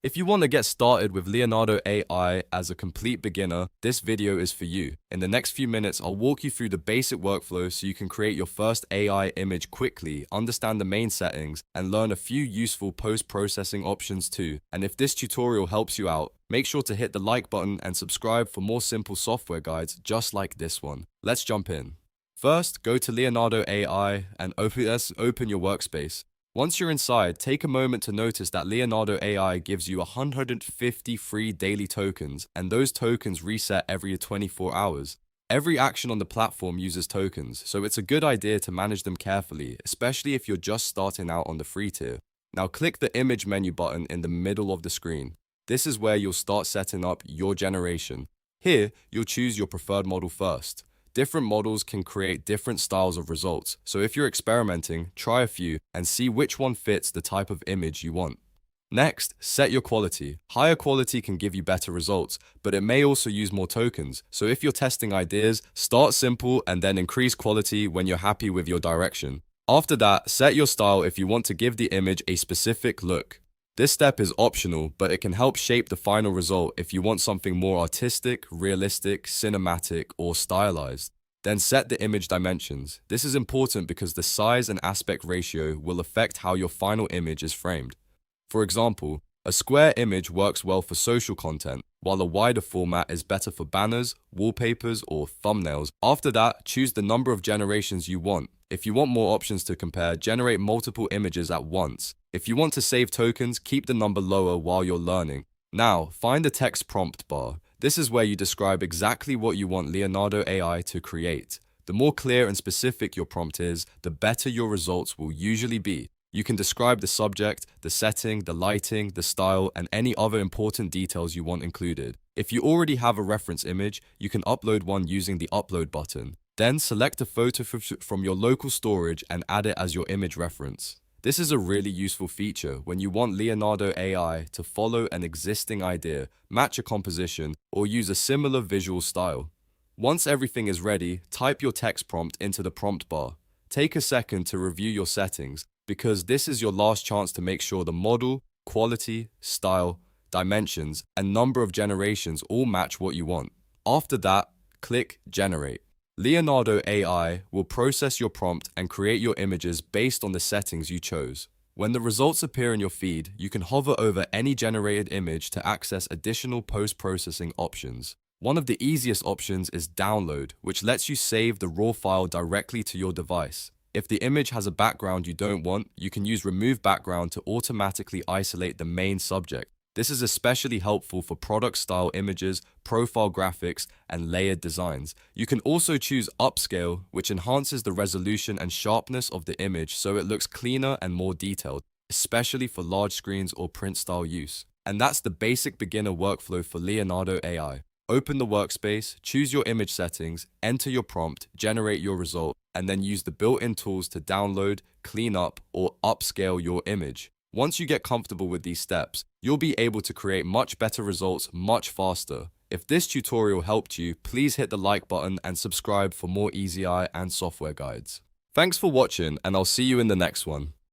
If you want to get started with Leonardo AI as a complete beginner, this video is for you. In the next few minutes, I'll walk you through the basic workflow so you can create your first AI image quickly, understand the main settings, and learn a few useful post-processing options too. And if this tutorial helps you out, make sure to hit the like button and subscribe for more simple software guides just like this one. Let's jump in. First, go to Leonardo AI and open your workspace. Once you're inside, take a moment to notice that Leonardo AI gives you 150 free daily tokens, and those tokens reset every 24 hours. Every action on the platform uses tokens, so it's a good idea to manage them carefully, especially if you're just starting out on the free tier. Now click the image menu button in the middle of the screen. This is where you'll start setting up your generation. Here, you'll choose your preferred model first. Different models can create different styles of results, so if you're experimenting, try a few and see which one fits the type of image you want. Next, set your quality. Higher quality can give you better results, but it may also use more tokens, so if you're testing ideas, start simple and then increase quality when you're happy with your direction. After that, set your style if you want to give the image a specific look. This step is optional, but it can help shape the final result if you want something more artistic, realistic, cinematic, or stylized. Then set the image dimensions. This is important because the size and aspect ratio will affect how your final image is framed. For example, a square image works well for social content, while a wider format is better for banners, wallpapers, or thumbnails. After that, choose the number of generations you want. If you want more options to compare, generate multiple images at once. If you want to save tokens, keep the number lower while you're learning. Now, find the text prompt bar. This is where you describe exactly what you want Leonardo AI to create. The more clear and specific your prompt is, the better your results will usually be. You can describe the subject, the setting, the lighting, the style, and any other important details you want included. If you already have a reference image, you can upload one using the upload button. Then select a photo from your local storage and add it as your image reference. This is a really useful feature when you want Leonardo AI to follow an existing idea, match a composition, or use a similar visual style. Once everything is ready, type your text prompt into the prompt bar. Take a second to review your settings, because this is your last chance to make sure the model, quality, style, dimensions, and number of generations all match what you want. After that, click Generate. Leonardo AI will process your prompt and create your images based on the settings you chose. When the results appear in your feed, you can hover over any generated image to access additional post-processing options. One of the easiest options is Download, which lets you save the raw file directly to your device. If the image has a background you don't want, you can use Remove Background to automatically isolate the main subject. This is especially helpful for product-style images, profile graphics, and layered designs. You can also choose Upscale, which enhances the resolution and sharpness of the image so it looks cleaner and more detailed, especially for large screens or print-style use. And that's the basic beginner workflow for Leonardo AI. Open the workspace, choose your image settings, enter your prompt, generate your result, and then use the built-in tools to download, clean up, or upscale your image. Once you get comfortable with these steps, you'll be able to create much better results much faster. If this tutorial helped you, please hit the like button and subscribe for more easy AI and software guides. Thanks for watching, and I'll see you in the next one.